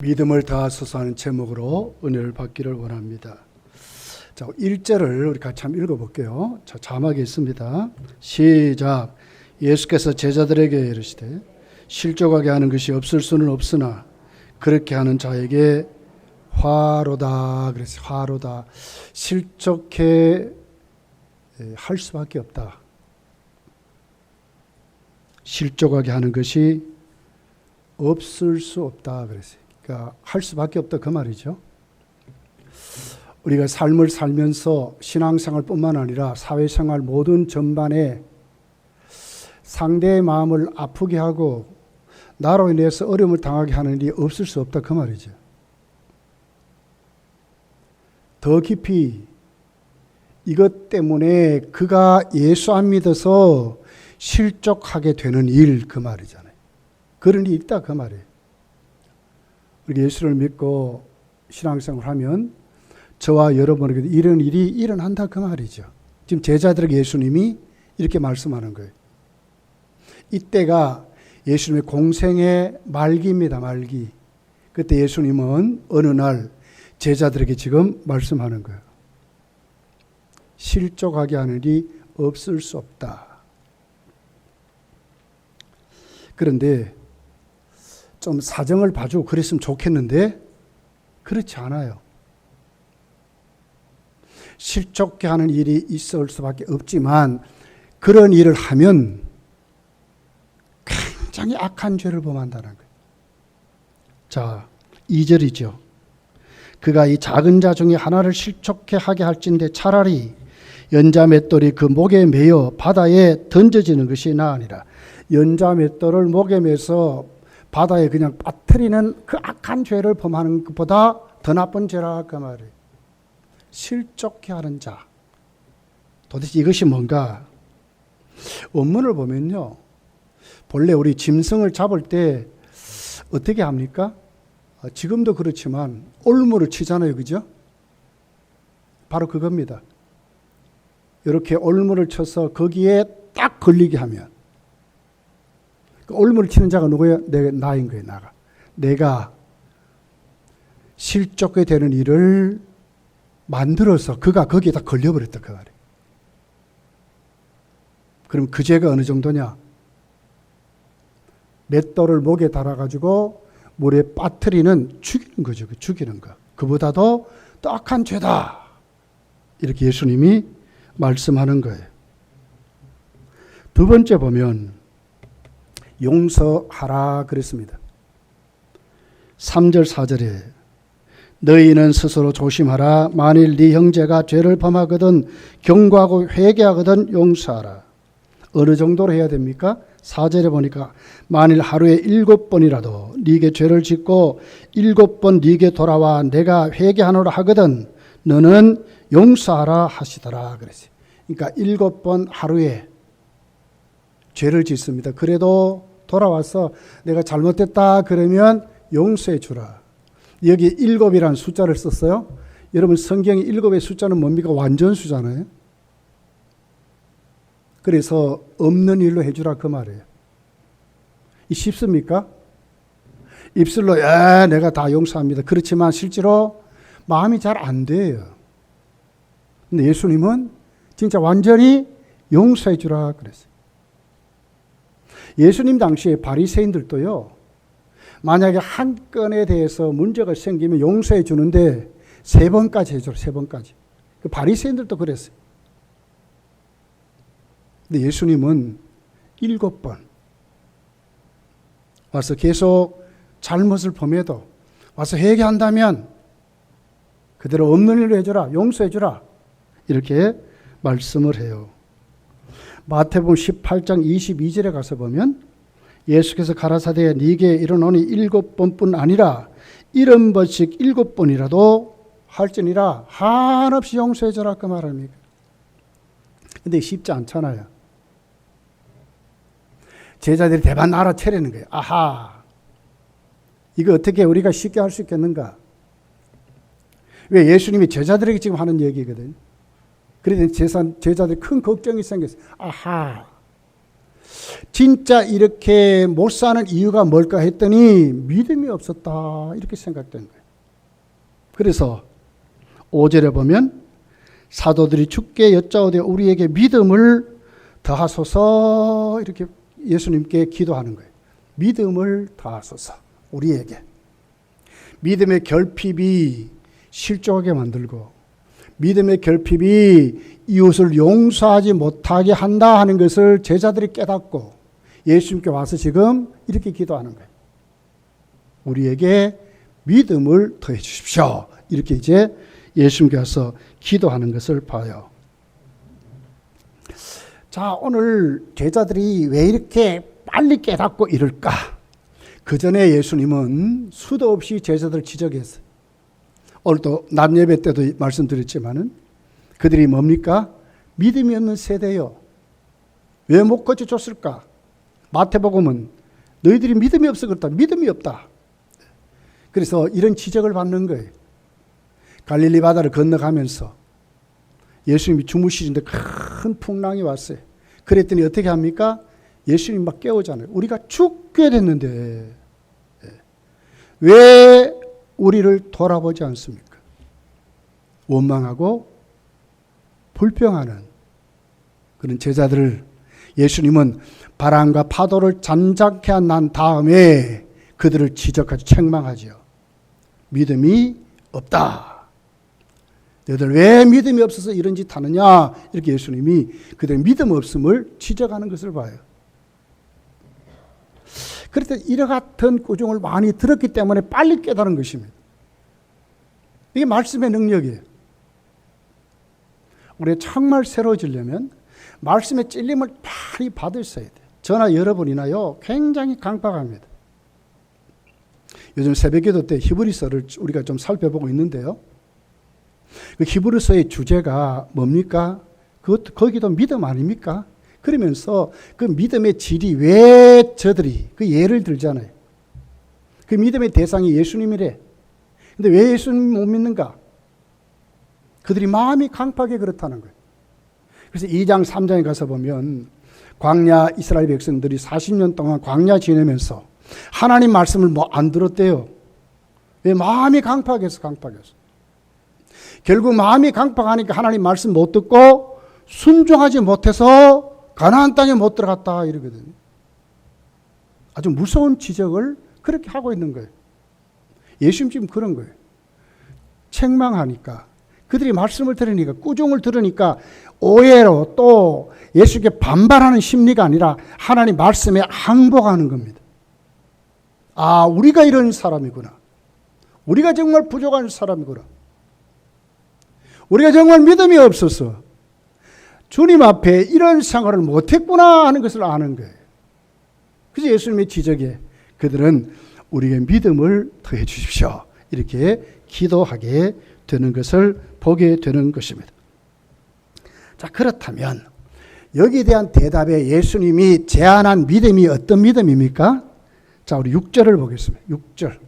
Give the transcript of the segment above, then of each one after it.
믿음을 다하소서 하는 제목으로 은혜를 받기를 원합니다. 자, 1절을 우리 같이 한번 읽어볼게요. 자, 자막이 있습니다. 시작. 예수께서 제자들에게 이르시되 실족하게 하는 것이 없을 수는 없으나 그렇게 하는 자에게 화로다. 그랬어요. 화로다. 실족해 할 수밖에 없다. 실족하게 하는 것이 없을 수 없다. 그랬어요. 그러니까 할 수밖에 없다 그 말이죠. 우리가 삶을 살면서 신앙생활뿐만 아니라 사회생활 모든 전반에 상대의 마음을 아프게 하고 나로 인해서 어려움을 당하게 하는 일이 없을 수 없다 그 말이죠. 더 깊이 이것 때문에 그가 예수 안 믿어서 실족하게 되는 일 그 말이잖아요. 그런 일이 있다 그 말이에요. 우리 예수를 믿고 신앙생활을 하면 저와 여러분에게도 이런 일이 일어난다 그 말이죠. 지금 제자들에게 예수님이 이렇게 말씀하는 거예요. 이때가 예수님의 공생의 말기입니다. 말기. 그때 예수님은 어느 날 제자들에게 지금 말씀하는 거예요. 실족하게 하는 일이 없을 수 없다. 그런데 좀 사정을 봐주고 그랬으면 좋겠는데 그렇지 않아요. 실족해 하는 일이 있을 수밖에 없지만 그런 일을 하면 굉장히 악한 죄를 범한다는 거예요. 자, 2절이죠. 그가 이 작은 자 중에 하나를 실족해 하게 할진대 차라리 연자 맷돌이 그 목에 매여 바다에 던져지는 것이 나으니라. 연자 맷돌을 목에 매서 바다에 그냥 빠뜨리는 그 악한 죄를 범하는 것보다 더 나쁜 죄라 그 말이에요. 실족해 하는 자. 도대체 이것이 뭔가? 원문을 보면요. 본래 우리 짐승을 잡을 때 어떻게 합니까? 지금도 그렇지만 올무를 치잖아요. 그죠? 바로 그겁니다. 이렇게 올무를 쳐서 거기에 딱 걸리게 하면 그 올무를 치는 자가 누구예요? 나인 거예요. 나가. 내가 실족하게 되는 일을 만들어서 그가 거기에다 걸려버렸다 그 말이에요. 그럼 그 죄가 어느 정도냐? 맷돌을 목에 달아가지고 물에 빠뜨리는 죽이는 거죠. 죽이는 거. 그보다도 더 악한 죄다. 이렇게 예수님이 말씀하는 거예요. 두 번째 보면 용서하라 그랬습니다. 3절 4절에 너희는 스스로 조심하라. 만일 네 형제가 죄를 범하거든 경고하고 회개하거든 용서하라. 어느 정도로 해야 됩니까? 4절에 보니까 만일 하루에 7번이라도 네게 죄를 짓고 7번 네게 돌아와 내가 회개하노라 하거든 너는 용서하라 하시더라 그랬어요. 그러니까 7번 하루에 죄를 짓습니다. 그래도 돌아와서 내가 잘못됐다 그러면 용서해 주라. 여기 7이라는 숫자를 썼어요. 여러분 성경의 7의 숫자는 뭡니까? 완전수잖아요. 그래서 없는 일로 해주라 그 말이에요. 이 쉽습니까? 입술로 내가 다 용서합니다. 그렇지만 실제로 마음이 잘 안 돼요. 근데 예수님은 진짜 완전히 용서해 주라 그랬어요. 예수님 당시에 바리새인들도요. 만약에 한 건에 대해서 문제가 생기면 용서해 주는데 3번까지 해줘라. 3번까지. 그 바리새인들도 그랬어요. 근데 예수님은 7번 와서 계속 잘못을 범해도 와서 회개한다면 그대로 없는 일로 해줘라. 용서해 주라. 이렇게 말씀을 해요. 마태복음 18장 22절에 가서 보면 예수께서 가라사대 네게 이르노니 7번뿐 아니라 70번씩 7번이라도 할지니라 한없이 용서해 주라 그 말입니다. 근데 쉽지 않잖아요. 제자들이 대반 알아채려는 거예요. 아하, 이거 어떻게 우리가 쉽게 할 수 있겠는가? 왜? 예수님이 제자들에게 지금 하는 얘기거든요. 그래서 제자들이 큰 걱정이 생겼어요. 아하, 진짜 이렇게 못 사는 이유가 뭘까 했더니 믿음이 없었다 이렇게 생각된 거예요. 그래서 5절에 보면 사도들이 주께 여짜오되 우리에게 믿음을 더하소서 이렇게 예수님께 기도하는 거예요. 믿음을 더하소서 우리에게. 믿음의 결핍이 실족하게 만들고 믿음의 결핍이 이웃을 용서하지 못하게 한다 하는 것을 제자들이 깨닫고 예수님께 와서 지금 이렇게 기도하는 거예요. 우리에게 믿음을 더해 주십시오. 이렇게 이제 예수님께 와서 기도하는 것을 봐요. 자, 오늘 제자들이 왜 이렇게 빨리 깨닫고 이럴까? 그 전에 예수님은 수도 없이 제자들을 지적했어요. 오늘도 낮 예배 때도 말씀드렸지만은 그들이 뭡니까? 믿음이 없는 세대요. 왜 못 고쳐줬을까? 마태복음은 너희들이 믿음이 없어 그렇다. 믿음이 없다. 그래서 이런 지적을 받는 거예요. 갈릴리 바다를 건너가면서 예수님이 주무시는데 큰 풍랑이 왔어요. 그랬더니 어떻게 합니까? 예수님 막 깨우잖아요. 우리가 죽게 됐는데 왜 우리를 돌아보지 않습니까? 원망하고 불평하는 그런 제자들을 예수님은 바람과 파도를 잠잠케 난 다음에 그들을 지적하죠. 책망하죠. 믿음이 없다. 너희들 왜 믿음이 없어서 이런 짓 하느냐? 이렇게 예수님이 그들의 믿음 없음을 지적하는 것을 봐요. 그래서 이와 같은 꾸중을 많이 들었기 때문에 빨리 깨달은 것입니다. 이게 말씀의 능력이에요. 우리가 정말 새로워지려면 말씀의 찔림을 많이 받으셔야 돼요. 저나 여러분이나요 굉장히 강박합니다. 요즘 새벽기도 때 히브리서를 우리가 좀 살펴보고 있는데요. 그 히브리서의 주제가 뭡니까? 거기도 믿음 아닙니까? 그러면서 그 믿음의 질이 왜 저들이 그 예를 들잖아요. 그 믿음의 대상이 예수님이래. 근데 왜 예수님 못 믿는가? 그들이 마음이 강팍해 그렇다는 거예요. 그래서 2장 3장에 가서 보면 광야 이스라엘 백성들이 40년 동안 광야 지내면서 하나님 말씀을 뭐 안 들었대요. 왜? 마음이 강팍해서. 결국 마음이 강팍하니까 하나님 말씀 못 듣고 순종하지 못해서 가나안 땅에 못 들어갔다 이러거든요. 아주 무서운 지적을 그렇게 하고 있는 거예요. 예수님 지금 그런 거예요. 책망하니까 그들이 말씀을 들으니까 꾸중을 들으니까 오해로 또 예수께 반발하는 심리가 아니라 하나님 말씀에 항복하는 겁니다. 아, 우리가 이런 사람이구나. 우리가 정말 부족한 사람이구나. 우리가 정말 믿음이 없어서 주님 앞에 이런 생활을 못했구나 하는 것을 아는 거예요. 그래서 예수님의 지적에 그들은 우리의 믿음을 더해 주십시오. 이렇게 기도하게 되는 것을 보게 되는 것입니다. 자, 그렇다면 여기에 대한 대답에 예수님이 제안한 믿음이 어떤 믿음입니까? 자, 우리 6절을 보겠습니다. 6절.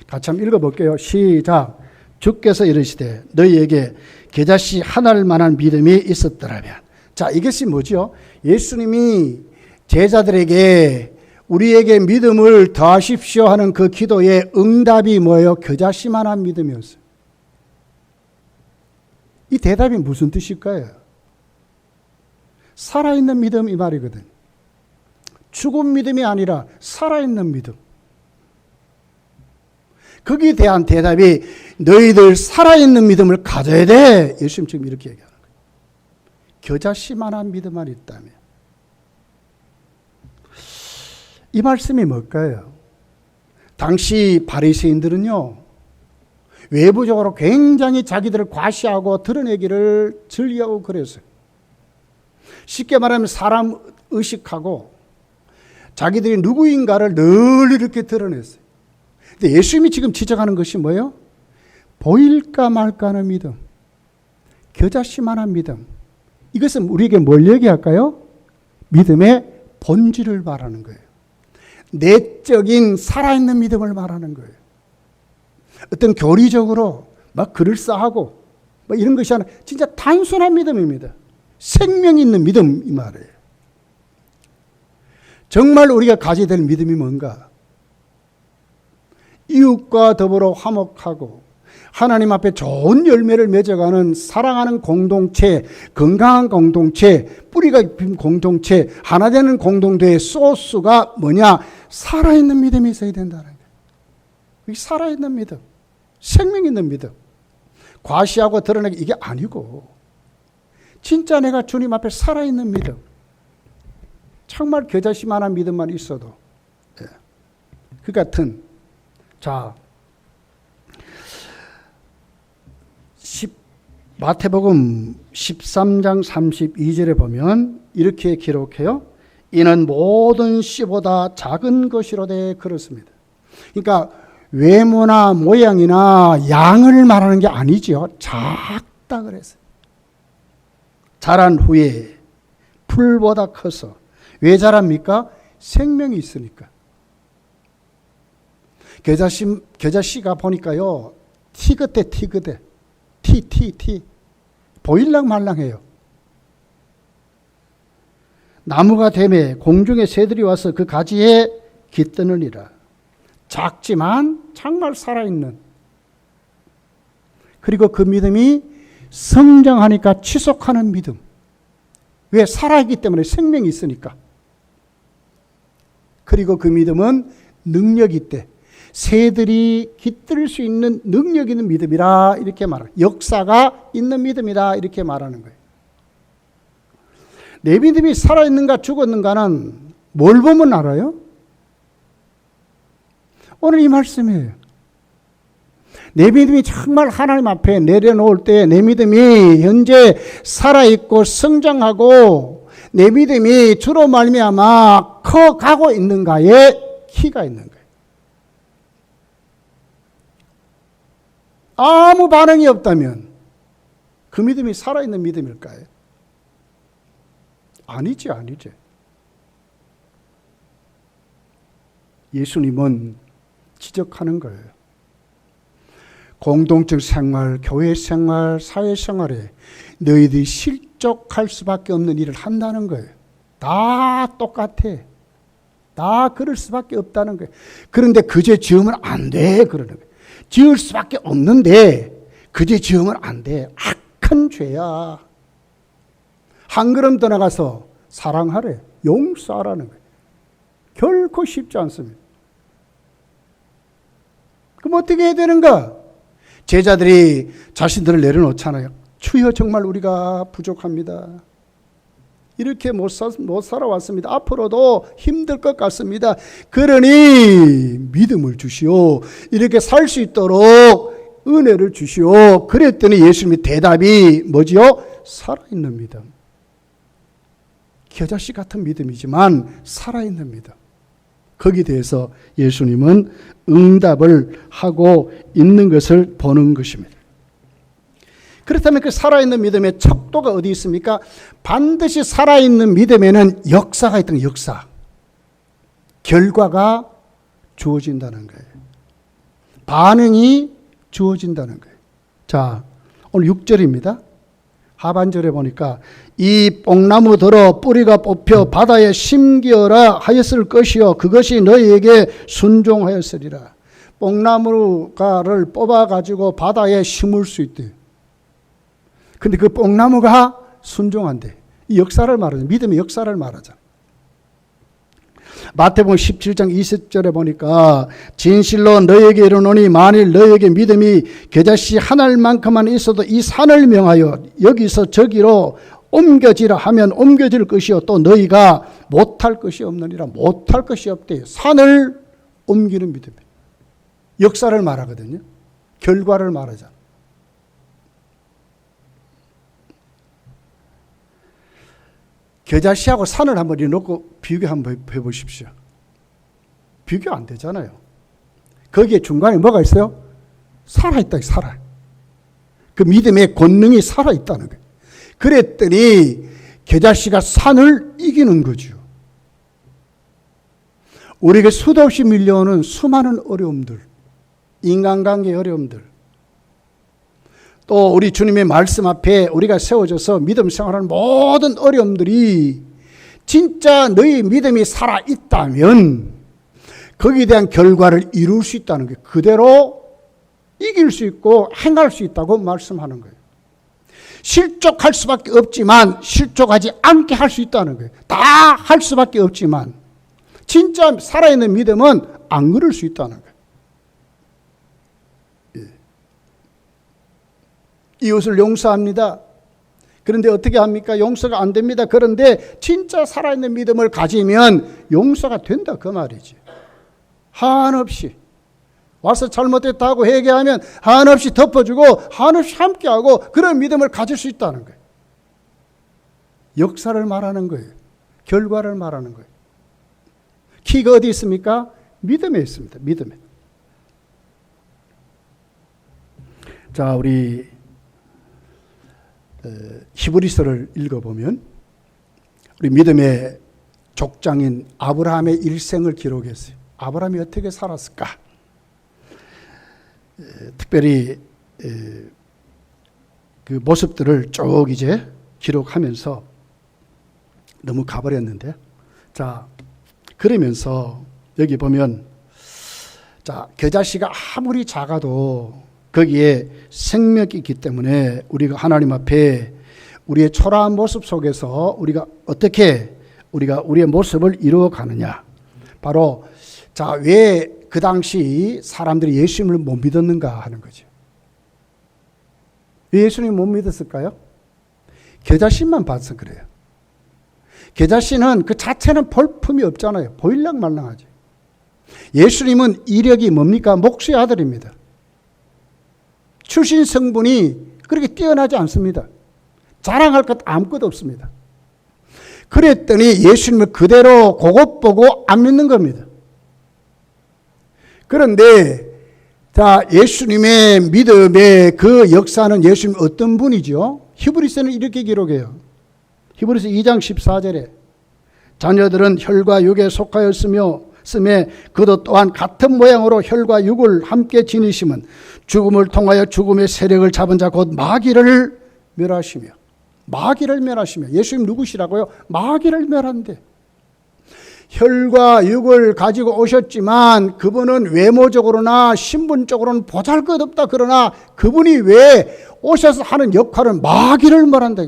같이 한번 읽어볼게요. 시작. 주께서 이르시되 너희에게 겨자씨 하나를 만한 믿음이 있었더라면. 자, 이것이 뭐죠? 예수님이 제자들에게 우리에게 믿음을 더하십시오 하는 그 기도의 응답이 뭐예요? 겨자씨만한 믿음이었어요. 이 대답이 무슨 뜻일까요? 살아있는 믿음 이 말이거든. 죽은 믿음이 아니라 살아있는 믿음. 거기에 대한 대답이 너희들 살아있는 믿음을 가져야 돼. 예수님 지금 이렇게 얘기하는 거예요. 겨자씨만한 믿음만 있다면. 이 말씀이 뭘까요? 당시 바리새인들은요, 외부적으로 굉장히 자기들을 과시하고 드러내기를 즐겨하고 그랬어요. 쉽게 말하면 사람 의식하고 자기들이 누구인가를 늘 이렇게 드러냈어요. 근데 예수님이 지금 지적하는 것이 뭐예요? 보일까 말까 하는 믿음. 겨자씨만한 믿음. 이것은 우리에게 뭘 얘기할까요? 믿음의 본질을 말하는 거예요. 내적인 살아있는 믿음을 말하는 거예요. 어떤 교리적으로 막 그럴싸하고 막 이런 것이 아니라 진짜 단순한 믿음입니다. 생명 있는 믿음 이 말이에요. 정말 우리가 가져야 될 믿음이 뭔가? 이웃과 더불어 화목하고 하나님 앞에 좋은 열매를 맺어가는 사랑하는 공동체, 건강한 공동체, 뿌리가 깊은 공동체, 하나 되는 공동체의 소스가 뭐냐? 살아있는 믿음이 있어야 된다는 거예요. 이게 살아있는 믿음, 생명 있는 믿음. 과시하고 드러내기 이게 아니고 진짜 내가 주님 앞에 살아있는 믿음, 정말 겨자씨만한 믿음만 있어도 그 같은, 자, 마태복음 13장 32절에 보면 이렇게 기록해요. 이는 모든 씨보다 작은 것이로되 그렇습니다. 그러니까 외모나 모양이나 양을 말하는 게 아니죠. 작다 그랬어요. 자란 후에 풀보다 커서. 왜 자랍니까? 생명이 있으니까. 겨자씨가 보니까요, 티긋해. 티. 보일랑 말랑해요. 나무가 되매 공중의 새들이 와서 그 가지에 깃드느니라. 작지만 정말 살아있는. 그리고 그 믿음이 성장하니까 지속하는 믿음. 왜? 살아있기 때문에 생명이 있으니까. 그리고 그 믿음은 능력이 있대. 새들이 깃들 수 있는 능력 있는 믿음이라 이렇게 말해요. 역사가 있는 믿음이다 이렇게 말하는 거예요. 내 믿음이 살아있는가 죽었는가는 뭘 보면 알아요? 오늘 이 말씀이에요. 내 믿음이 정말 하나님 앞에 내려놓을 때 내 믿음이 현재 살아있고 성장하고 내 믿음이 주로 말미암아 커가고 있는가에 키가 있는 거예요. 아무 반응이 없다면 그 믿음이 살아있는 믿음일까요? 아니지. 예수님은 지적하는 거예요. 공동적 생활, 교회 생활, 사회 생활에 너희들이 실족할 수밖에 없는 일을 한다는 거예요. 다 똑같아. 다 그럴 수밖에 없다는 거예요. 그런데 그죄 지으면 안 돼. 그러는 거예요. 지을 수밖에 없는데 그죄 지으면 안 돼. 악한 죄야. 한 걸음 더 나가서 사랑하래. 용서하라는 거예요. 결코 쉽지 않습니다. 그럼 어떻게 해야 되는가? 제자들이 자신들을 내려놓잖아요. 주여 정말 우리가 부족합니다. 이렇게 못 살아왔습니다. 앞으로도 힘들 것 같습니다. 그러니 믿음을 주시오. 이렇게 살 수 있도록 은혜를 주시오. 그랬더니 예수님의 대답이 뭐지요? 살아있는 믿음. 겨자씨 같은 믿음이지만 살아있는 믿음. 거기에 대해서 예수님은 응답을 하고 있는 것을 보는 것입니다. 그렇다면 그 살아있는 믿음의 척도가 어디 있습니까? 반드시 살아있는 믿음에는 역사가 있다는 거예요. 역사. 결과가 주어진다는 거예요. 반응이 주어진다는 거예요. 자, 오늘 6절입니다. 하반절에 보니까 이 뽕나무 들어 뿌리가 뽑혀 바다에 심기어라 하였을 것이요 그것이 너희에게 순종하였으리라. 뽕나무가를 뽑아가지고 바다에 심을 수 있대요. 근데 그 뽕나무가 순종한대. 이 역사를 말하죠. 믿음의 역사를 말하죠. 마태복음 17장 20절에 보니까 진실로 너희에게 이르노니 만일 너희에게 믿음이 겨자씨 한 알만큼만 있어도 이 산을 명하여 여기서 저기로 옮겨지라 하면 옮겨질 것이요 또 너희가 못할 것이 없느니라. 못할 것이 없대요. 산을 옮기는 믿음. 역사를 말하거든요. 결과를 말하잖아. 겨자씨하고 산을 한번 놓고 비교 한번 해보십시오. 비교 안 되잖아요. 거기에 중간에 뭐가 있어요? 살아있다. 살아. 그 믿음의 권능이 살아있다는 거예요. 그랬더니 겨자씨가 산을 이기는 거죠. 우리에게 수도 없이 밀려오는 수많은 어려움들, 인간관계의 어려움들, 또 우리 주님의 말씀 앞에 우리가 세워져서 믿음 생활하는 모든 어려움들이 진짜 너희 믿음이 살아있다면 거기에 대한 결과를 이룰 수 있다는 거예요. 그대로 이길 수 있고 행할 수 있다고 말씀하는 거예요. 실족할 수밖에 없지만 실족하지 않게 할 수 있다는 거예요. 다 할 수밖에 없지만 진짜 살아있는 믿음은 안 그럴 수 있다는 거예요. 이웃을 용서합니다. 그런데 어떻게 합니까? 용서가 안 됩니다. 그런데 진짜 살아있는 믿음을 가지면 용서가 된다 그 말이지. 한없이 와서 잘못했다고 회개하면 한없이 덮어주고 한없이 함께하고 그런 믿음을 가질 수 있다는 거예요. 역사를 말하는 거예요. 결과를 말하는 거예요. 키가 어디 있습니까? 믿음에 있습니다. 믿음에. 자, 우리 히브리서를 읽어보면 우리 믿음의 족장인 아브라함의 일생을 기록했어요. 아브라함이 어떻게 살았을까? 특별히 그 모습들을 쭉 이제 기록하면서 너무 가버렸는데, 자, 그러면서 여기 보면, 자, 겨자씨가 아무리 작아도 거기에 생명이 있기 때문에 우리가 하나님 앞에 우리의 초라한 모습 속에서 우리가 어떻게 우리의 모습을 이루어 가느냐. 바로, 자, 왜 그 당시 사람들이 예수님을 못 믿었는가 하는 거죠. 왜 예수님을 못 믿었을까요? 겨자씨만 봐서 그래요. 겨자씨는 그 자체는 볼품이 없잖아요. 보일랑말랑하죠. 예수님은 이력이 뭡니까? 목수의 아들입니다. 출신 성분이 그렇게 뛰어나지 않습니다. 자랑할 것 아무것도 없습니다. 그랬더니 예수님을 그대로 그것 보고 안 믿는 겁니다. 그런데 자, 예수님의 믿음의 그 역사는 예수님 어떤 분이죠? 히브리서는 이렇게 기록해요. 히브리서 2장 14절에 자녀들은 혈과 육에 속하였으며 쓰매 그도 또한 같은 모양으로 혈과 육을 함께 지니심은 죽음을 통하여 죽음의 세력을 잡은 자 곧 마귀를 멸하시며 예수님 누구시라고요? 마귀를 멸한대. 혈과 육을 가지고 오셨지만 그분은 외모적으로나 신분적으로는 보잘것없다. 그러나 그분이 왜 오셔서 하는 역할은 마귀를 멸한다.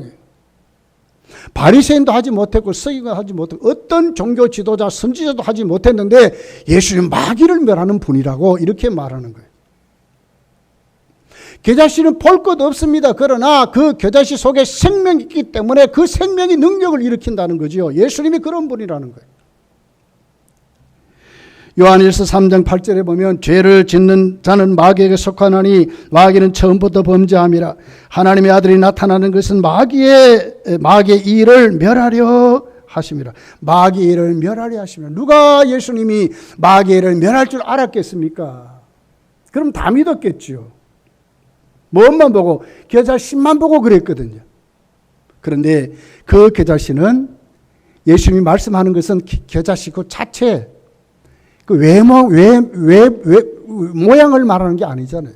바리새인도 하지 못했고 서기관도 하지 못했고 어떤 종교 지도자 선지자도 하지 못했는데 예수님 마귀를 멸하는 분이라고 이렇게 말하는 거예요. 겨자씨는 볼 것 없습니다. 그러나 그 겨자씨 속에 생명이 있기 때문에 그 생명이 능력을 일으킨다는 거죠. 예수님이 그런 분이라는 거예요. 요한일서 3장 8절에 보면 죄를 짓는 자는 마귀에게 속하나니 마귀는 처음부터 범죄함이라. 하나님의 아들이 나타나는 것은 마귀의 일을 멸하려 하심이라. 마귀의 일을 멸하려 하심이라. 누가 예수님이 마귀의 일을 멸할 줄 알았겠습니까? 그럼 다 믿었겠죠. 뭐만 보고? 겨자씨만 보고 그랬거든요. 그런데 그 겨자씨는 예수님이 말씀하는 것은 겨자씨 그 자체 그 모양을 말하는 게 아니잖아요.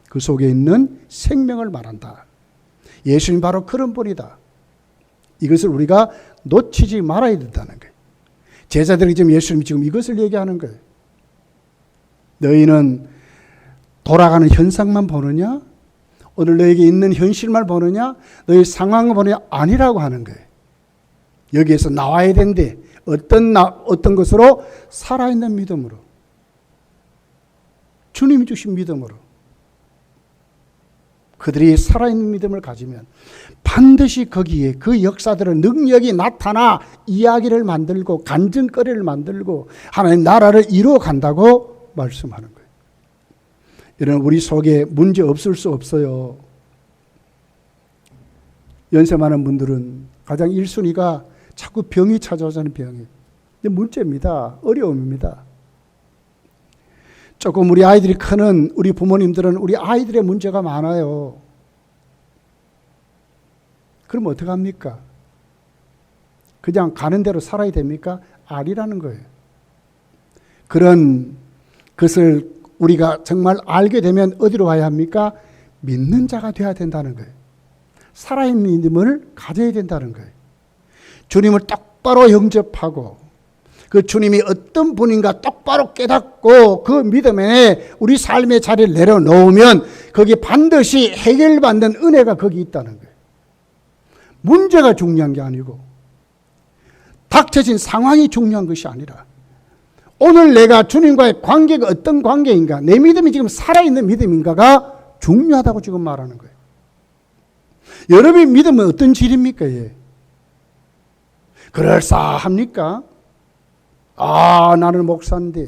그 속에 있는 생명을 말한다. 예수님 바로 그런 분이다. 이것을 우리가 놓치지 말아야 된다는 거예요. 제자들이 지금 예수님이 지금 이것을 얘기하는 거예요. 너희는 돌아가는 현상만 보느냐? 오늘 너에게 있는 현실만 보느냐? 너희 상황을 보느냐? 아니라고 하는 거예요. 여기에서 나와야 된대. 어떤 것으로? 살아있는 믿음으로. 주님이 주신 믿음으로. 그들이 살아있는 믿음을 가지면 반드시 거기에 그 역사들의 능력이 나타나 이야기를 만들고 간증거리를 만들고 하나님 나라를 이루어 간다고 말씀하는 거예요. 이런 우리 속에 문제 없을 수 없어요. 연세 많은 분들은 가장 1순위가 자꾸 병이 찾아오자는 병이. 근데 문제입니다. 어려움입니다. 조금 우리 아이들이 크는 우리 부모님들은 우리 아이들의 문제가 많아요. 그럼 어떡합니까? 그냥 가는 대로 살아야 됩니까? 아니라는 거예요. 그런 것을 우리가 정말 알게 되면 어디로 와야 합니까? 믿는 자가 되어야 된다는 거예요. 살아있는 믿음을 가져야 된다는 거예요. 주님을 똑바로 영접하고 그 주님이 어떤 분인가 똑바로 깨닫고 그 믿음에 우리 삶의 자리를 내려놓으면 거기 반드시 해결받는 은혜가 거기 있다는 거예요. 문제가 중요한 게 아니고 닥쳐진 상황이 중요한 것이 아니라 오늘 내가 주님과의 관계가 어떤 관계인가, 내 믿음이 지금 살아있는 믿음인가가 중요하다고 지금 말하는 거예요. 여러분의 믿음은 어떤 질입니까? 예. 그럴싸합니까? 아, 나는 목사인데,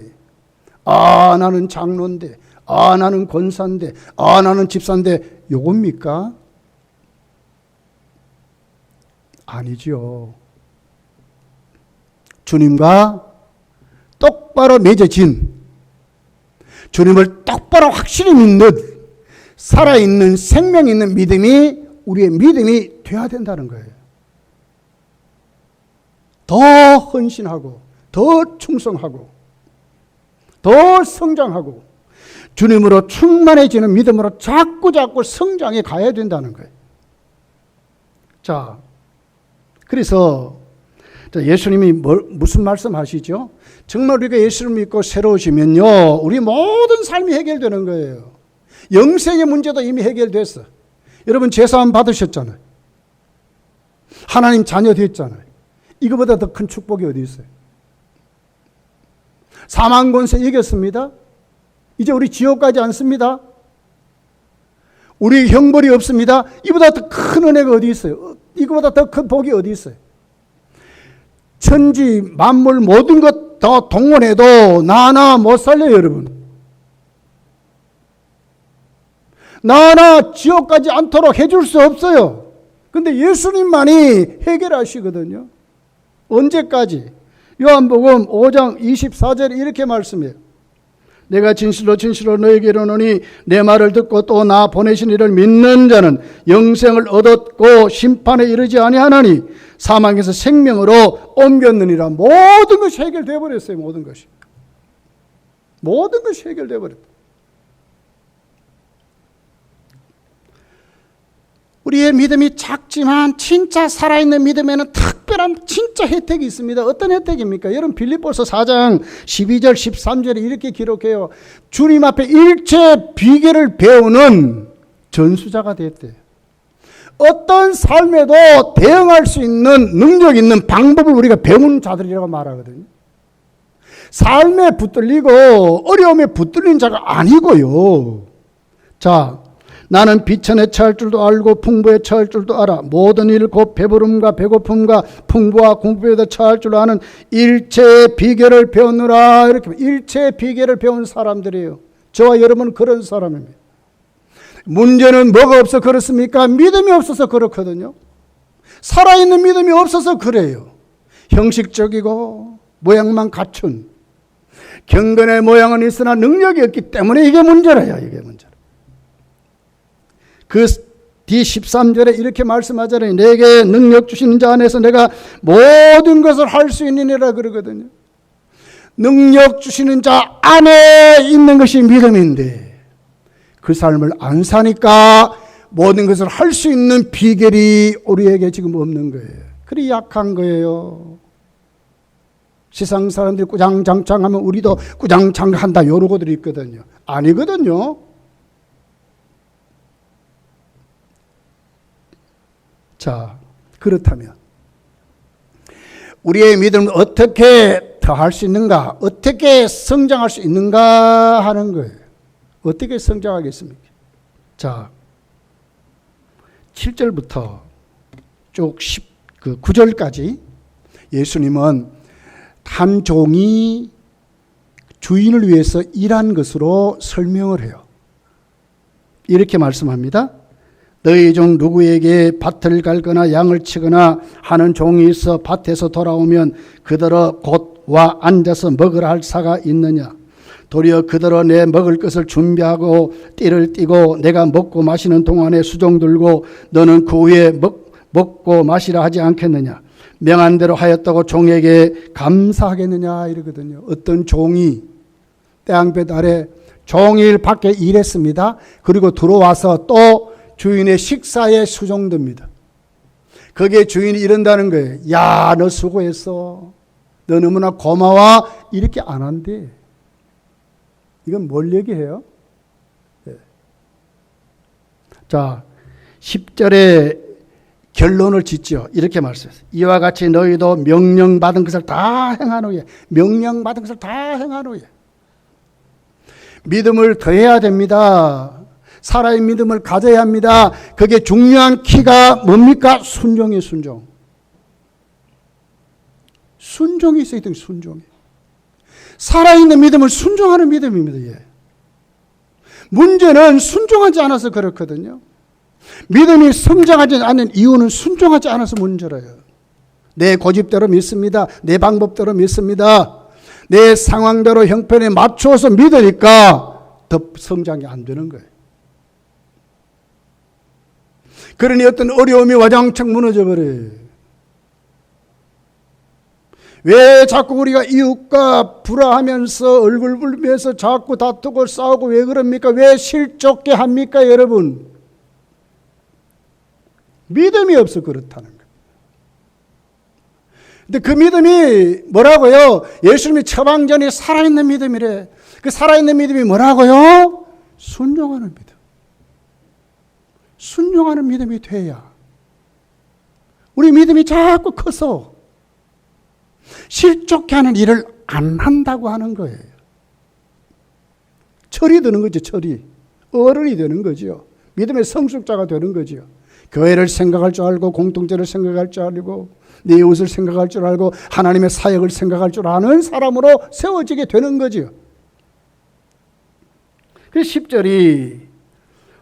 아, 나는 장로인데, 아, 나는 권사인데, 아, 나는 집사인데, 요겁니까? 아니죠. 주님과 똑바로 맺어진, 주님을 똑바로 확실히 믿는, 살아있는 생명 있는 믿음이 우리의 믿음이 되어야 된다는 거예요. 더 헌신하고, 더 충성하고, 더 성장하고, 주님으로 충만해지는 믿음으로 자꾸 성장해 가야 된다는 거예요. 자, 그래서 예수님이 무슨 말씀 하시죠? 정말 우리가 예수를 믿고 새로우시면요, 우리 모든 삶이 해결되는 거예요. 영생의 문제도 이미 해결됐어. 여러분 제사함 받으셨잖아요. 하나님 자녀 됐잖아요. 이거보다 더 큰 축복이 어디 있어요? 사망 권세 이겼습니다. 이제 우리 지옥 가지 않습니다. 우리 형벌이 없습니다. 이보다 더 큰 은혜가 어디 있어요? 이거보다 더 큰 복이 어디 있어요? 천지 만물 모든 것 다 동원해도 나 하나 못 살려요, 여러분. 나 하나 지옥 가지 않도록 해줄 수 없어요. 근데 예수님만이 해결하시거든요. 언제까지? 요한복음 5장 24절에 이렇게 말씀해요. 내가 진실로 진실로 너에게 이르노니 내 말을 듣고 또 나 보내신 이를 믿는 자는 영생을 얻었고 심판에 이르지 아니하나니 사망에서 생명으로 옮겼느니라. 모든 것이 해결되어 버렸어요. 모든 것이 해결되어 버렸다. 우리의 믿음이 작지만 진짜 살아있는 믿음에는 특별한 진짜 혜택이 있습니다. 어떤 혜택입니까? 여러분 빌립보서 4장 12절 13절에 이렇게 기록해요. 주님 앞에 일체 비결을 배우는 전수자가 됐대요. 어떤 삶에도 대응할 수 있는 능력 있는 방법을 우리가 배운 자들이라고 말하거든요. 삶에 붙들리고 어려움에 붙들린 자가 아니고요. 자, 나는 비천에 처할 줄도 알고 풍부에 처할 줄도 알아. 모든 일 곧 배부름과 배고픔과 풍부와 공부에도 처할 줄 아는 일체의 비결을 배우느라. 이렇게 일체의 비결을 배운 사람들이에요. 저와 여러분은 그런 사람입니다. 문제는 뭐가 없어 그렇습니까? 믿음이 없어서 그렇거든요. 살아있는 믿음이 없어서 그래요. 형식적이고 모양만 갖춘 경건의 모양은 있으나 능력이 없기 때문에 이게 문제라요. 이게 문제. 그 뒤 13절에 이렇게 말씀하잖아요. 내게 능력 주시는 자 안에서 내가 모든 것을 할 수 있느니라 그러거든요. 능력 주시는 자 안에 있는 것이 믿음인데 그 삶을 안 사니까 모든 것을 할 수 있는 비결이 우리에게 지금 없는 거예요. 그리 약한 거예요. 세상 사람들이 꾸장장창하면 우리도 꾸장장한다 이러고들 있거든요. 아니거든요. 자, 그렇다면 우리의 믿음을 어떻게 더할 수 있는가? 어떻게 성장할 수 있는가 하는 거예요. 어떻게 성장하겠습니까? 자, 7절부터 쭉 9절까지 예수님은 한 종이 주인을 위해서 일한 것으로 설명을 해요. 이렇게 말씀합니다. 너희 중 누구에게 밭을 갈거나 양을 치거나 하는 종이 있어 밭에서 돌아오면 그더러 곧 와 앉아서 먹으라 할 사가 있느냐? 도리어 그더러 내 먹을 것을 준비하고 띠를 띠고 내가 먹고 마시는 동안에 수종 들고 너는 그 후에 먹고 마시라 하지 않겠느냐? 명한 대로 하였다고 종에게 감사하겠느냐? 이러거든요. 어떤 종이 태양볕 아래 종일 밖에 일했습니다. 그리고 들어와서 또 주인의 식사에 수종됩니다. 거기에 주인이 이런다는 거예요. 야, 너 수고했어. 너 너무나 고마워. 이렇게 안 한대. 이건 뭘 얘기해요? 네. 자, 10절에 결론을 짓죠. 이렇게 말씀했어요. 이와 같이 너희도 명령받은 것을 다 행한 후에, 명령받은 것을 다 행한 후에 믿음을 더해야 됩니다. 살아있는 믿음을 가져야 합니다. 그게 중요한 키가 뭡니까? 순종이에요. 순종. 순종이 있어야 돼요. 순종이. 살아있는 믿음을 순종하는 믿음입니다. 예. 문제는 순종하지 않아서 그렇거든요. 믿음이 성장하지 않는 이유는 순종하지 않아서 문제라요. 내 고집대로 믿습니다. 내 방법대로 믿습니다. 내 상황대로 형편에 맞춰서 믿으니까 더 성장이 안 되는 거예요. 그러니 어떤 어려움이 와장창 무너져 버려요. 왜 자꾸 우리가 이웃과 불화하면서 얼굴 붉으면서 자꾸 다투고 싸우고 왜 그럽니까? 왜 실족게 합니까, 여러분? 믿음이 없어 그렇다는 거예요. 근데 그 믿음이 뭐라고요? 예수님이 처방전이 살아있는 믿음이래. 그 살아있는 믿음이 뭐라고요? 순종하는 믿음. 순종하는 믿음이 돼야 우리 믿음이 자꾸 커서 실족해 하는 일을 안 한다고 하는 거예요. 철이 드는 거죠. 철이. 어른이 되는 거죠. 믿음의 성숙자가 되는 거죠. 교회를 생각할 줄 알고 공동체를 생각할 줄 알고 내 이웃을 생각할 줄 알고 하나님의 사역을 생각할 줄 아는 사람으로 세워지게 되는 거죠. 그래서 10절이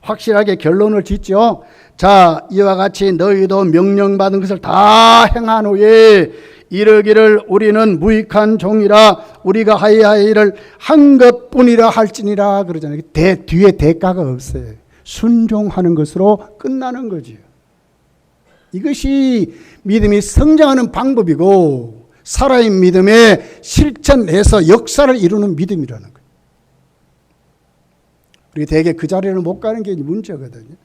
확실하게 결론을 짓죠. 자, 이와 같이 너희도 명령받은 것을 다 행한 후에 이르기를 우리는 무익한 종이라 우리가 하여야 할 일을 한 것뿐이라 할지니라 그러잖아요. 뒤에 대가가 없어요. 순종하는 것으로 끝나는 거지요. 이것이 믿음이 성장하는 방법이고 살아있는 믿음의 실천에서 역사를 이루는 믿음이라는 거예요. 우리 대개 그 자리를 못 가는 게 문제거든요.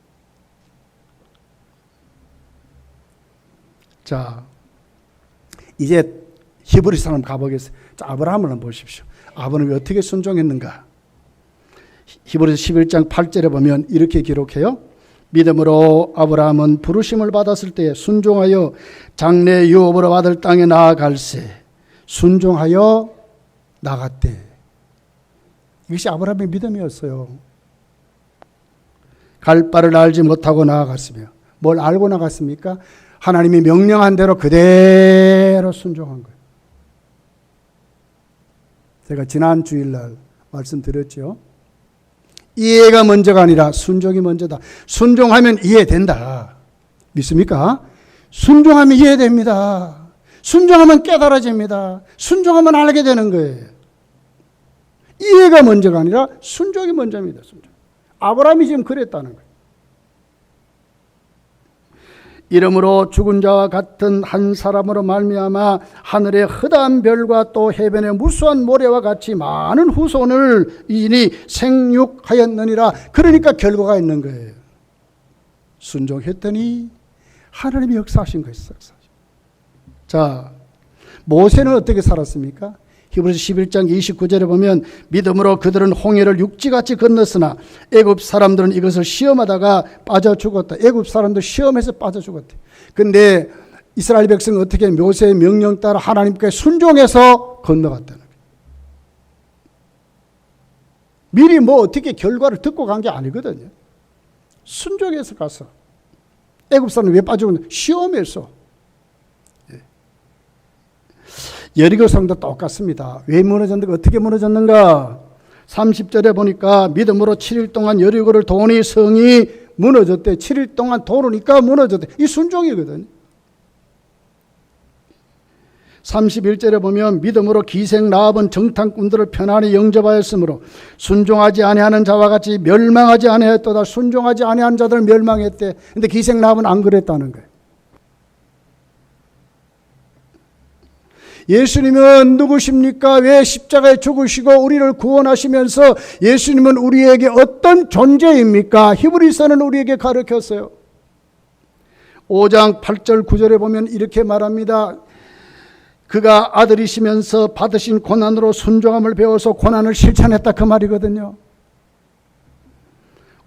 자, 이제 히브리서 사람 가보겠어요. 자, 아브라함을 한번 보십시오. 아브라함이 어떻게 순종했는가? 히브리서 11장 8절에 보면 이렇게 기록해요. 믿음으로 아브라함은 부르심을 받았을 때 순종하여 장래 유업으로 받을 땅에 나아갈세. 순종하여 나갔대. 이것이 아브라함의 믿음이었어요. 갈 바를 알지 못하고 나아갔으며 뭘 알고 나갔습니까? 하나님이 명령한 대로 그대로 순종한 거예요. 제가 지난 주일날 말씀드렸죠. 이해가 먼저가 아니라 순종이 먼저다. 순종하면 이해된다. 믿습니까? 순종하면 이해됩니다. 순종하면 깨달아집니다. 순종하면 알게 되는 거예요. 이해가 먼저가 아니라 순종이 먼저입니다. 순종. 아브라함이 지금 그랬다는 거예요. 이러므로 죽은 자와 같은 한 사람으로 말미암아 하늘의 허다한 별과 또 해변의 무수한 모래와 같이 많은 후손을 이니 생육하였느니라. 그러니까 결과가 있는 거예요. 순종했더니 하나님이 역사하신 거예요. 자, 모세는 어떻게 살았습니까? 히브리서 11장 29절에 보면 믿음으로 그들은 홍해를 육지같이 건넜으나 애굽 사람들은 이것을 시험하다가 빠져 죽었다. 애굽 사람도 시험해서 빠져 죽었대. 근데 이스라엘 백성은 어떻게 모세의 명령 따라 하나님께 순종해서 건너갔다는 거예요. 미리 뭐 어떻게 결과를 듣고 간 게 아니거든요. 순종해서 가서. 애굽 사람은 왜 빠지고 시험해서. 여리고 성도 똑같습니다. 왜 무너졌는가? 어떻게 무너졌는가? 30절에 보니까 믿음으로 7일 동안 여리고를 도니 성이 무너졌대. 7일 동안 도르니까 무너졌대. 이 순종이거든요. 31절에 보면 믿음으로 기생 라합은 정탐꾼들을 편안히 영접하였으므로 순종하지 아니하는 자와 같이 멸망하지 아니하였도다. 순종하지 아니한 자들은 멸망했대. 근데 기생 라합은 안 그랬다는 거예요. 예수님은 누구십니까? 왜 십자가에 죽으시고 우리를 구원하시면서 예수님은 우리에게 어떤 존재입니까? 히브리서는 우리에게 가르쳤어요. 5장 8절 9절에 보면 이렇게 말합니다. 그가 아들이시면서 받으신 고난으로 순종함을 배워서 고난을 실천했다, 그 말이거든요.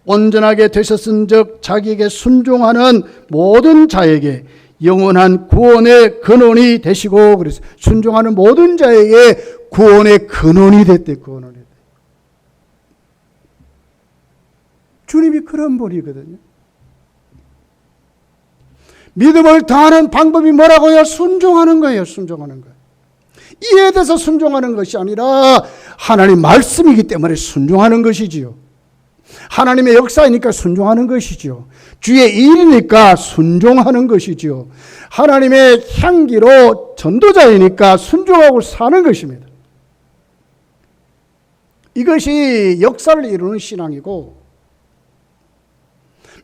온전하게 되셨은즉 자기에게 순종하는 모든 자에게 영원한 구원의 근원이 되시고, 그래서 순종하는 모든 자에게 구원의 근원이 됐대. 구원이 됐대. 주님이 그런 분이거든요. 믿음을 더하는 방법이 뭐라고요? 순종하는 거예요. 순종하는 거예요. 이에 대해서 순종하는 것이 아니라 하나님 말씀이기 때문에 순종하는 것이지요. 하나님의 역사이니까 순종하는 것이지요. 주의 일이니까 순종하는 것이지요. 하나님의 향기로 전도자이니까 순종하고 사는 것입니다. 이것이 역사를 이루는 신앙이고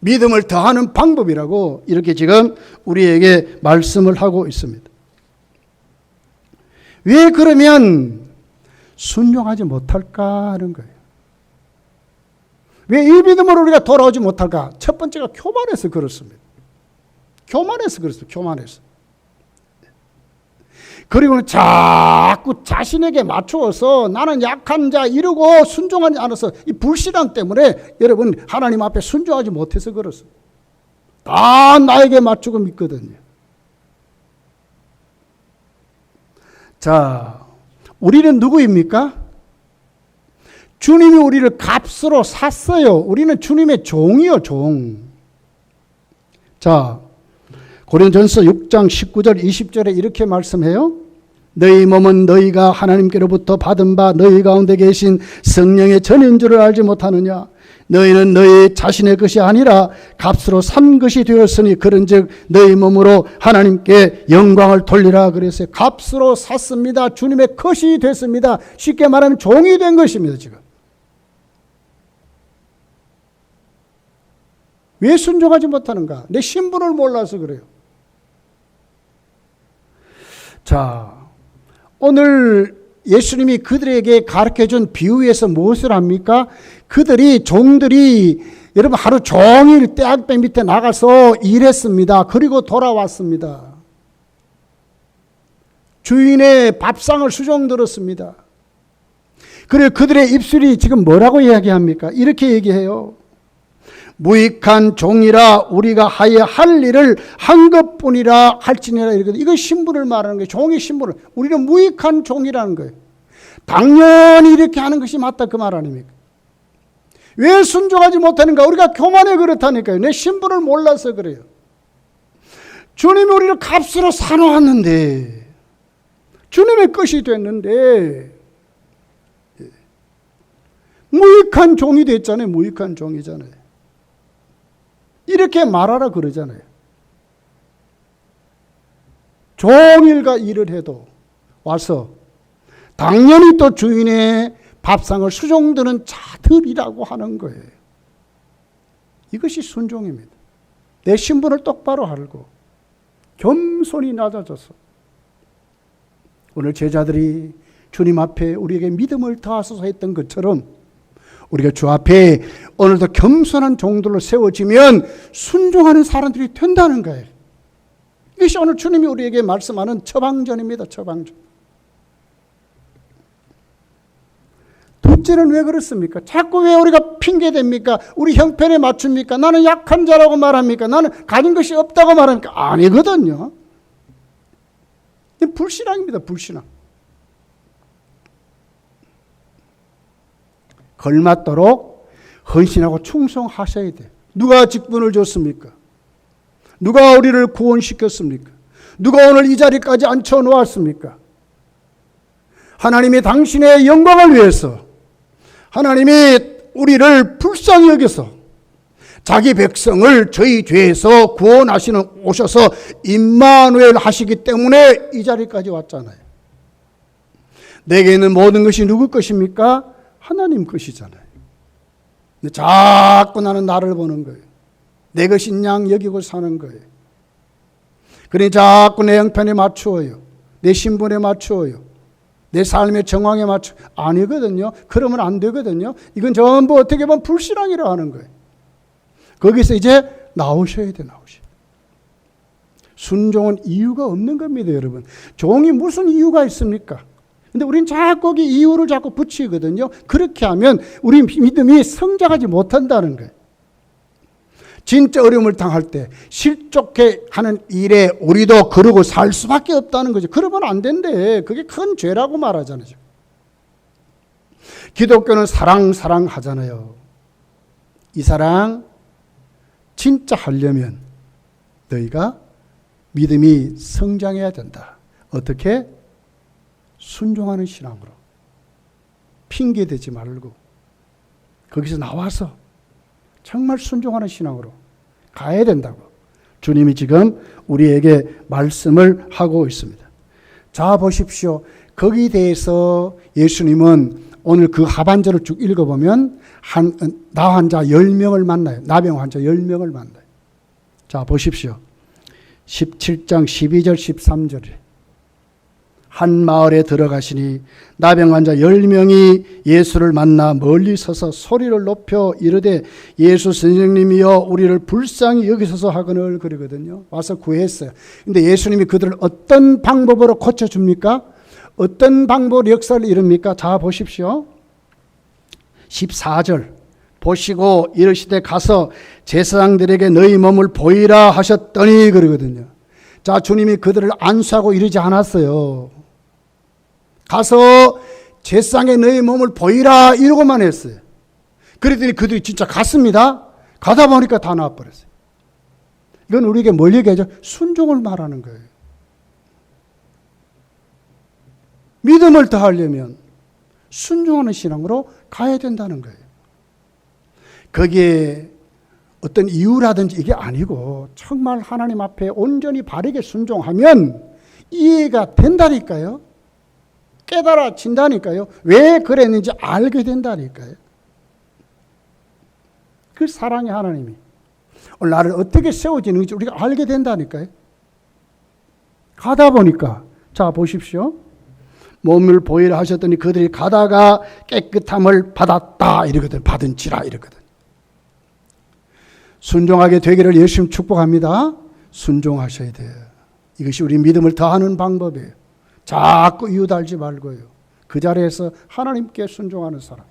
믿음을 더하는 방법이라고 이렇게 지금 우리에게 말씀을 하고 있습니다. 왜 그러면 순종하지 못할까 하는 거예요. 왜 이 믿음으로 우리가 돌아오지 못할까? 첫 번째가 교만해서 그렇습니다. 교만해서 그렇습니다. 교만해서. 그리고 자꾸 자신에게 맞추어서 나는 약한 자 이러고 순종하지 않아서 이 불신앙 때문에 여러분 하나님 앞에 순종하지 못해서 그렇습니다. 다 나에게 맞추고 믿거든요. 자, 우리는 누구입니까? 주님이 우리를 값으로 샀어요. 우리는 주님의 종이요, 종. 자, 고린도전서 6장 19절 20절에 이렇게 말씀해요. 너희 몸은 너희가 하나님께로부터 받은 바 너희 가운데 계신 성령의 전인 줄을 알지 못하느냐. 너희는 너희 자신의 것이 아니라 값으로 산 것이 되었으니 그런즉 너희 몸으로 하나님께 영광을 돌리라 그랬어요. 값으로 샀습니다. 주님의 것이 됐습니다. 쉽게 말하면 종이 된 것입니다. 지금. 왜 순종하지 못하는가? 내 신분을 몰라서 그래요. 자, 오늘 예수님이 그들에게 가르쳐준 비유에서 무엇을 합니까? 종들이 여러분 하루 종일 떼약볕 밑에 나가서 일했습니다. 그리고 돌아왔습니다. 주인의 밥상을 수종 들었습니다. 그리고 그들의 입술이 지금 뭐라고 이야기합니까? 이렇게 얘기해요. 무익한 종이라 우리가 하여 할 일을 한 것뿐이라 할지니라 이러거든요. 이거 신분을 말하는 거예요. 종의 신분을. 우리는 무익한 종이라는 거예요. 당연히 이렇게 하는 것이 맞다 그 말 아닙니까? 왜 순종하지 못하는가? 우리가 교만해 그렇다니까요. 내 신분을 몰라서 그래요. 주님이 우리를 값으로 사놓았는데 주님의 것이 됐는데 무익한 종이 됐잖아요. 무익한 종이잖아요. 이렇게 말하라 그러잖아요. 종일과 일을 해도 와서 당연히 또 주인의 밥상을 수종드는 자들이라고 하는 거예요. 이것이 순종입니다. 내 신분을 똑바로 알고 겸손히 낮아져서 오늘 제자들이 주님 앞에 우리에게 믿음을 더하소서 했던 것처럼 우리가 주 앞에 오늘도 겸손한 종들로 세워지면 순종하는 사람들이 된다는 거예요. 이것이 오늘 주님이 우리에게 말씀하는 처방전입니다. 처방전. 둘째는 왜 그렇습니까? 자꾸 왜 우리가 핑계댑니까? 우리 형편에 맞춥니까? 나는 약한 자라고 말합니까? 나는 가진 것이 없다고 말합니까? 아니거든요. 불신앙입니다. 불신앙. 걸맞도록 헌신하고 충성하셔야 돼. 누가 직분을 줬습니까? 누가 우리를 구원시켰습니까? 누가 오늘 이 자리까지 앉혀놓았습니까? 하나님이 당신의 영광을 위해서 하나님이 우리를 불쌍히 여겨서 자기 백성을 저희 죄에서 구원하시는 오셔서 임마누엘 하시기 때문에 이 자리까지 왔잖아요. 내게 있는 모든 것이 누구 것입니까? 하나님 것이잖아요. 근데 자꾸 나는 나를 보는 거예요. 내 것인 양 여기고 사는 거예요. 그러니 자꾸 내 형편에 맞추어요. 내 신분에 맞추어요. 내 삶의 정황에 맞추 아니거든요. 그러면 안 되거든요. 이건 전부 어떻게 보면 불신앙이라 하는 거예요. 거기서 이제 나오셔야 돼. 나오셔야 돼. 순종은 이유가 없는 겁니다, 여러분. 종이 무슨 이유가 있습니까? 근데 우린 자꾸 거기 이유를 자꾸 붙이거든요. 그렇게 하면 우리 믿음이 성장하지 못한다는 거예요. 진짜 어려움을 당할 때 실족해 하는 일에 우리도 그러고 살 수밖에 없다는 거죠. 그러면 안 된대. 그게 큰 죄라고 말하잖아요. 기독교는 사랑 하잖아요. 이 사랑 진짜 하려면 너희가 믿음이 성장해야 된다. 어떻게? 순종하는 신앙으로. 핑계 대지 말고 거기서 나와서 정말 순종하는 신앙으로 가야 된다고 주님이 지금 우리에게 말씀을 하고 있습니다. 자, 보십시오. 거기에 대해서 예수님은 오늘 그 하반절을 쭉 읽어보면 나 환자 10명을 만나요. 나병 환자 10명을 만나요. 자, 보십시오. 17장 12절 13절에 한 마을에 들어가시니 나병 환자 10명이 예수를 만나 멀리 서서 소리를 높여 이르되 예수 선생님이여 우리를 불쌍히 여기소서 하거늘 그러거든요. 와서 구했어요. 근데 예수님이 그들을 어떤 방법으로 고쳐줍니까? 어떤 방법으로 역사를 이룹니까? 자, 보십시오. 14절 보시고 이르시되 가서 제사장들에게 너희 몸을 보이라 하셨더니 그러거든요. 자, 주님이 그들을 안수하고 이르지 않았어요. 가서 제사장에 너희 몸을 보이라 이러고만 했어요. 그랬더니 그들이 진짜 갔습니다. 가다 보니까 다 나와버렸어요. 이건 우리에게 뭘 얘기하죠? 순종을 말하는 거예요. 믿음을 더하려면 순종하는 신앙으로 가야 된다는 거예요. 거기에 어떤 이유라든지 이게 아니고 정말 하나님 앞에 온전히 바르게 순종하면 이해가 된다니까요. 깨달아진다니까요. 왜 그랬는지 알게 된다니까요. 그 사랑의 하나님이 오늘 나를 어떻게 세워지는지 우리가 알게 된다니까요. 가다 보니까 자, 보십시오. 몸을 보이라 하셨더니 그들이 가다가 깨끗함을 받았다 이러거든. 받은지라 이러거든. 순종하게 되기를 열심히 축복합니다. 순종하셔야 돼요. 이것이 우리 믿음을 더하는 방법이에요. 자꾸 이유 달지 말고요. 그 자리에서 하나님께 순종하는 사람.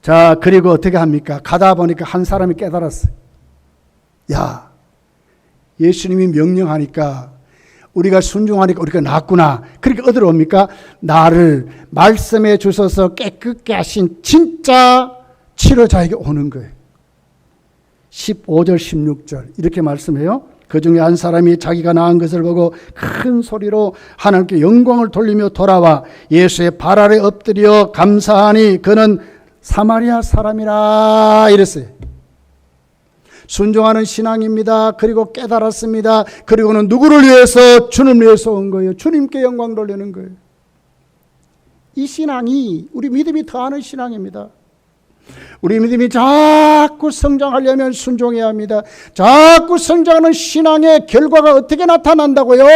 자, 그리고 어떻게 합니까? 가다 보니까 한 사람이 깨달았어요. 야, 예수님이 명령하니까 우리가 순종하니까 우리가 낫구나. 그러니까 어디로 옵니까? 나를 말씀해 주셔서 깨끗게 하신 진짜 치료자에게 오는 거예요. 15절 16절 이렇게 말씀해요. 그 중에 한 사람이 자기가 나은 것을 보고 큰 소리로 하나님께 영광을 돌리며 돌아와 예수의 발 아래 엎드려 감사하니 그는 사마리아 사람이라 이랬어요. 순종하는 신앙입니다. 그리고 깨달았습니다. 그리고는 누구를 위해서? 주님을 위해서 온 거예요. 주님께 영광 돌리는 거예요. 이 신앙이 우리 믿음이 더하는 신앙입니다. 우리 믿음이 자꾸 성장하려면 순종해야 합니다. 자꾸 성장하는 신앙의 결과가 어떻게 나타난다고요?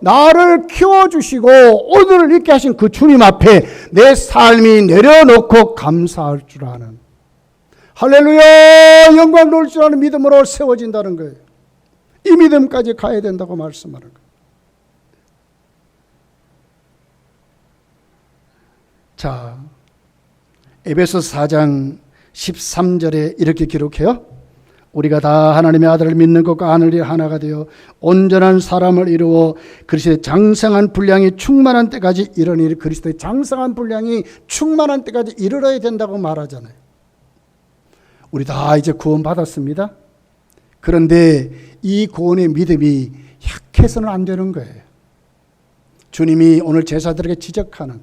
나를 키워주시고 오늘을 있게 하신 그 주님 앞에 내 삶이 내려놓고 감사할 줄 아는, 할렐루야, 영광 돌 줄 아는 믿음으로 세워진다는 거예요. 이 믿음까지 가야 된다고 말씀하는 거예요. 자, 에베소서 4장 13절에 이렇게 기록해요. 우리가 다 하나님의 아들을 믿는 것과 아는 일 하나가 되어 온전한 사람을 이루어 그리스도의 장성한 분량이 충만한 때까지 이르니, 그리스도의 장성한 분량이 충만한 때까지 이르러야 된다고 말하잖아요. 우리 다 이제 구원 받았습니다. 그런데 이 구원의 믿음이 약해서는 안 되는 거예요. 주님이 오늘 제사들에게 지적하는,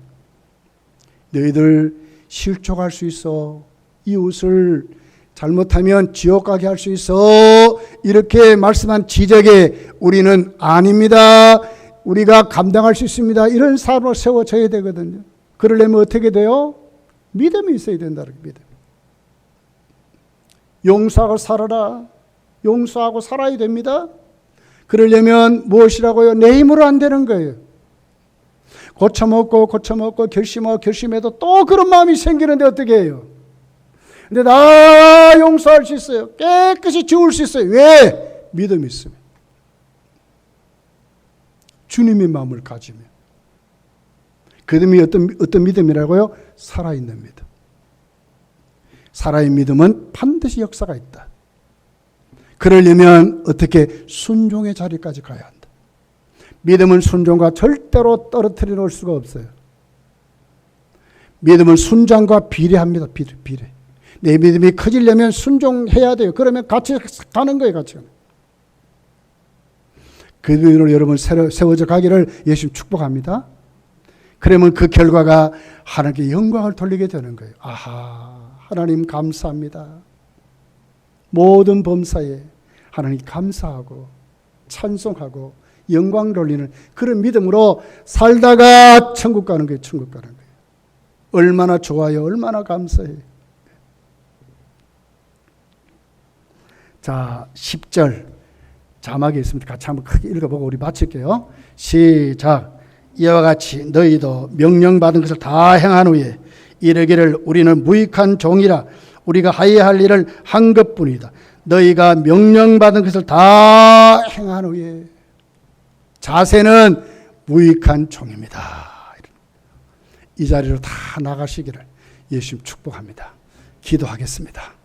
너희들 실족할 수 있어, 이웃을 잘못하면 지옥 가게 할 수 있어, 이렇게 말씀한 지적에 우리는 아닙니다, 우리가 감당할 수 있습니다, 이런 사람으로 세워져야 되거든요. 그러려면 어떻게 돼요? 믿음이 있어야 된다는 믿음. 용서하고 살아라. 용서하고 살아야 됩니다. 그러려면 무엇이라고요? 내 힘으로 안 되는 거예요. 고쳐먹고 결심하고 결심해도 또 그런 마음이 생기는데 어떻게 해요? 근데 나 용서할 수 있어요. 깨끗이 지울 수 있어요. 왜? 믿음이 있으면. 주님의 마음을 가지면. 그 믿음이 어떤 믿음이라고요? 살아있는 믿음. 살아있는 믿음은 반드시 역사가 있다. 그러려면 어떻게? 순종의 자리까지 가야 한다. 믿음은 순종과 절대로 떨어뜨려 놓을 수가 없어요. 믿음은 순종과 비례합니다. 비례. 내 믿음이 커지려면 순종해야 돼요. 그러면 같이 가는 거예요. 같이. 그 믿음으로 여러분 세워져 가기를 예수님 축복합니다. 그러면 그 결과가 하나님께 영광을 돌리게 되는 거예요. 아하, 하나님 감사합니다. 모든 범사에 하나님 감사하고 찬송하고 영광 돌리는 그런 믿음으로 살다가 천국 가는 거예요. 천국 가는 거예요. 얼마나 좋아요. 얼마나 감사해요. 자, 10절 자막이 있습니다. 같이 한번 크게 읽어보고 우리 마칠게요. 시작. 이와 같이 너희도 명령받은 것을 다 행한 후에 이르기를 우리는 무익한 종이라 우리가 하여야 할 일을 한 것뿐이다. 너희가 명령받은 것을 다 행한 후에 자세는 무익한 종입니다. 이 자리로 다 나가시기를 예수님 축복합니다. 기도하겠습니다.